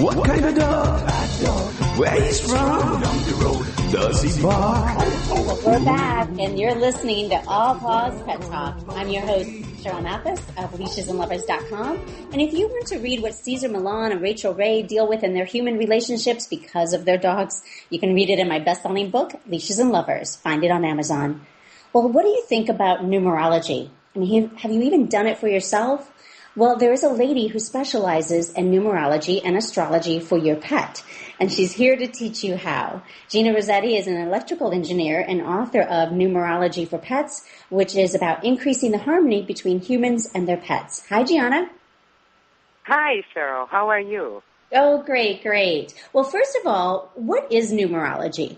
What kind of dog? Where he's from? Does he bark? We're back, and you're listening to All Paws Pet Talk. I'm your host, Cheryl Mathis of LeashesandLovers.com. And if you want to read what Cesar Millan and Rachel Ray deal with in their human relationships because of their dogs, you can read it in my best-selling book, Leashes and Lovers. Find it on Amazon. Well, what do you think about numerology? I mean, have you even done it for yourself? Well, there is a lady who specializes in numerology and astrology for your pet, and she's here to teach you how. Gina Rossetti is an electrical engineer and author of Numerology for Pets, which is about increasing the harmony between humans and their pets. Hi, Gianna. Hi, Cheryl. How are you? Oh, great, great. Well, first of all, what is numerology?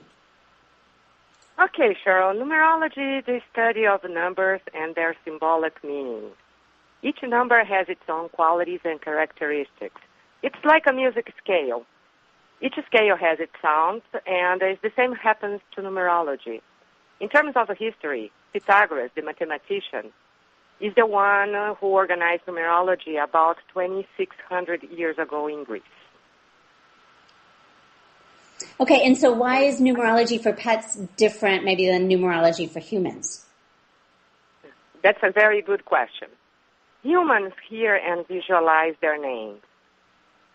Okay, Cheryl. Numerology is the study of numbers and their symbolic meaning. Each number has its own qualities and characteristics. It's like a music scale. Each scale has its sounds, and the same happens to numerology. In terms of history, Pythagoras, the mathematician, is the one who organized numerology about 2,600 years ago in Greece. Okay, and so why is numerology for pets different maybe than numerology for humans? That's a very good question. Humans hear and visualize their names.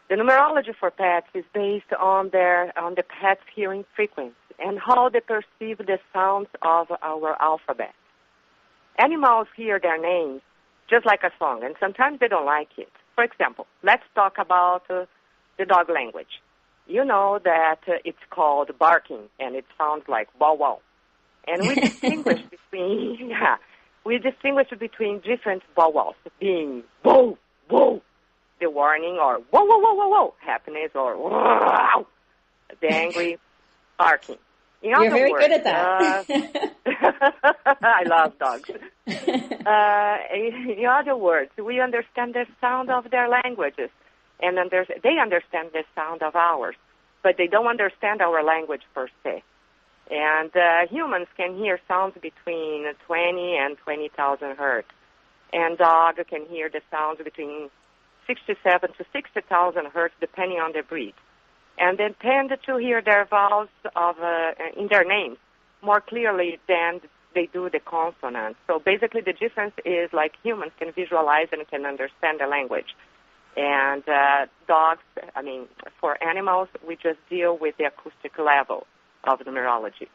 The numerology for pets is based on the pet's hearing frequency and how they perceive the sounds of our alphabet. Animals hear their names just like a song, and sometimes they don't like it. For example, let's talk about the dog language. You know that it's called barking, and it sounds like bow wow. And we distinguish between different bow wows, being whoa, whoa, the warning, or whoa, whoa, whoa, whoa, whoa, happiness, or wow, the angry barking. You're very good at that. I love dogs. In other words, we understand the sound of their languages, and they understand the sound of ours, but they don't understand our language per se. And humans can hear sounds between 20 and 20,000 hertz. And dog can hear the sounds between 67 to 60,000 hertz, depending on the breed. And they tend to hear their vowels in their names more clearly than they do the consonants. So basically the difference is like humans can visualize and can understand the language. And dogs, for animals, we just deal with the acoustic level of numerology.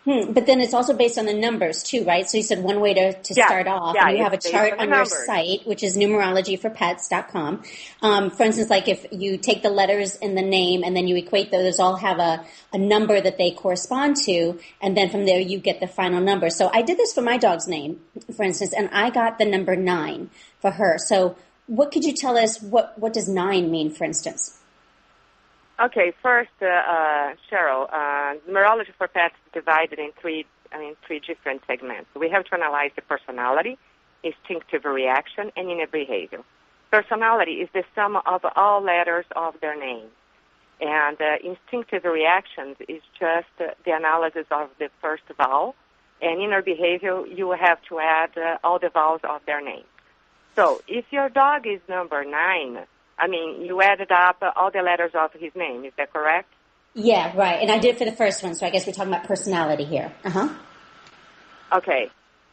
But then it's also based on the numbers, too, right? So you said one way to start off, and you have a chart on your site, which is numerologyforpets.com. For instance, like if you take the letters in the name and then you equate those, all have a number that they correspond to, and then from there you get the final number. So I did this for my dog's name, for instance, and I got the number 9 for her. So what could you tell us, what does 9 mean, for instance? Okay, first, Cheryl, numerology for pets is divided in three different segments. We have to analyze the personality, instinctive reaction, and inner behavior. Personality is the sum of all letters of their name. And instinctive reactions is just the analysis of the first vowel. And inner behavior, you have to add all the vowels of their name. So if your dog is number 9, you added up all the letters of his name. Is that correct? Yeah, right. And I did it for the first one, so I guess we're talking about personality here. Uh-huh. Okay.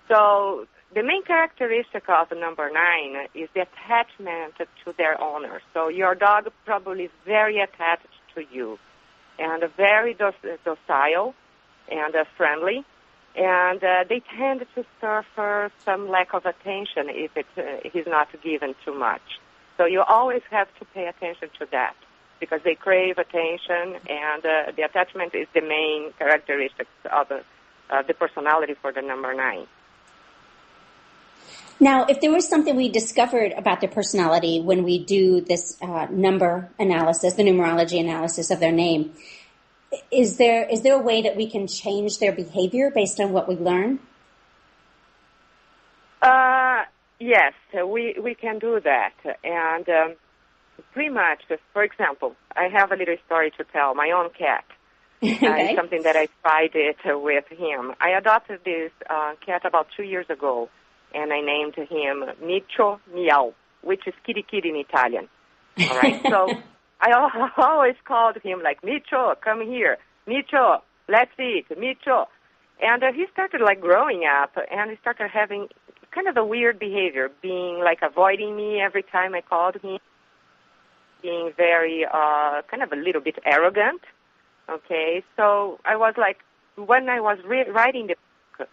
So the main characteristic of number 9 is the attachment to their owner. So your dog probably is very attached to you and very docile and friendly. And they tend to suffer some lack of attention if he's not given too much. So you always have to pay attention to that because they crave attention, and the attachment is the main characteristics of the personality for the number 9. Now, if there was something we discovered about their personality when we do this number analysis, the numerology analysis of their name, is there a way that we can change their behavior based on what we learn? Yes, we can do that. And pretty much, for example, I have a little story to tell. My own cat. Okay. It's something that I tried it with him. I adopted this cat about 2 years ago, and I named him Micio Miau, which is kitty kitty in Italian. All right, so I always called him like, Micho, come here. Micho, let's eat. Micho. And he started like growing up, and he started having kind of a weird behavior, being like avoiding me every time I called him, being very kind of a little bit arrogant. Okay, so I was like, when I was writing the book,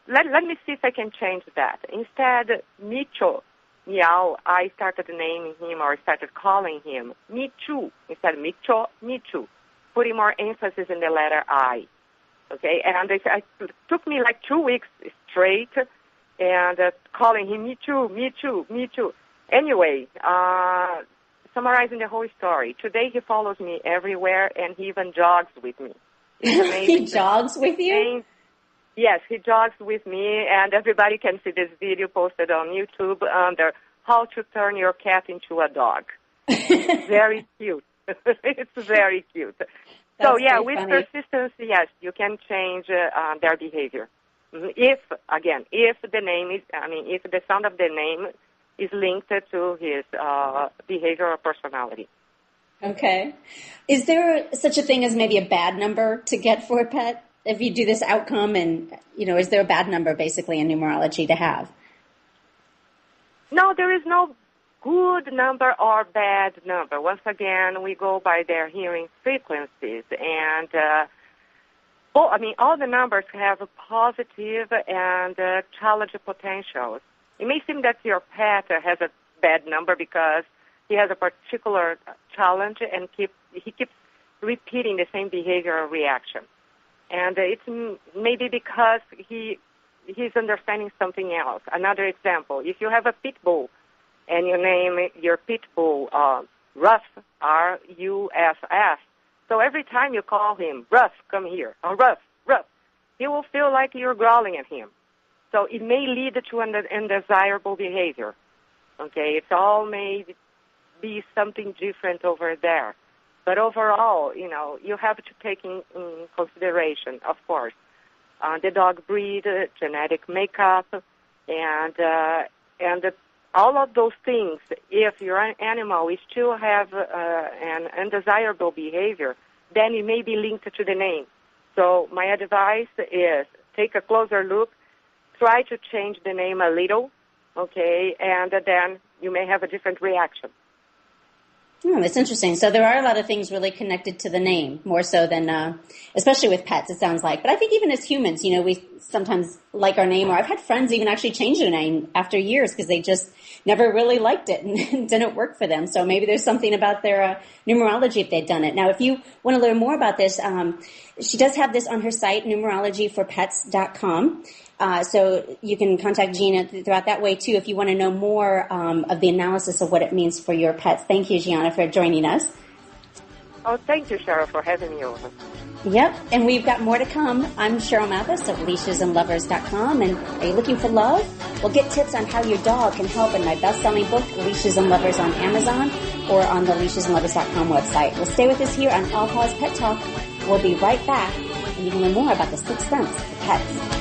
let me see if I can change that. Instead, Micho, meow, I started naming him or started calling him Michu instead of Micho, Michu, putting more emphasis in the letter I. Okay, and it took me like 2 weeks straight and calling him Michu, Michu, Michu. Anyway, summarizing the whole story, today he follows me everywhere and he even jogs with me. It's amazing. He jogs with you? Yes, he jogs with me, and everybody can see this video posted on YouTube under How to Turn Your Cat into a Dog. Very cute. It's very cute. So, yeah, with persistence, yes, you can change their behavior. If the name is, if the sound of the name is linked to his behavior or personality. Okay. Is there such a thing as maybe a bad number to get for a pet? If you do this outcome and, is there a bad number basically in numerology to have? No, there is no good number or bad number. Once again, we go by their hearing frequencies. And, all the numbers have a positive and challenge potentials. It may seem that your pet has a bad number because he has a particular challenge and he keeps repeating the same behavior or reaction. And it's maybe because he's understanding something else. Another example, if you have a pit bull and you name your pit bull Ruff, R-U-F-F, so every time you call him, Ruff, come here, or Ruff, Ruff, he will feel like you're growling at him. So it may lead to an undesirable behavior. Okay, it all may be something different over there. But overall, you have to take in consideration, of course, the dog breed, genetic makeup, and all of those things. If your animal is still have an undesirable behavior, then it may be linked to the name. So my advice is take a closer look, try to change the name a little, okay, and then you may have a different reaction. Oh, that's interesting. So there are a lot of things really connected to the name, more so than, especially with pets, it sounds like. But I think even as humans, we sometimes like our name, or I've had friends even actually change their name after years because they just never really liked it and didn't work for them. So maybe there's something about their numerology if they've done it. Now, if you want to learn more about this, she does have this on her site, numerologyforpets.com. So you can contact Gina throughout that way, too, if you want to know more of the analysis of what it means for your pets. Thank you, Gianna, for joining us. Oh, thank you, Cheryl, for having me over. Yep, and we've got more to come. I'm Cheryl Mathis of LeashesandLovers.com, and are you looking for love? Well, get tips on how your dog can help in my best-selling book, Leashes and Lovers, on Amazon or on the LeashesandLovers.com website. Well, stay with us here on All Paws Pet Talk. We'll be right back, and you can learn more about the 6 sense of pets.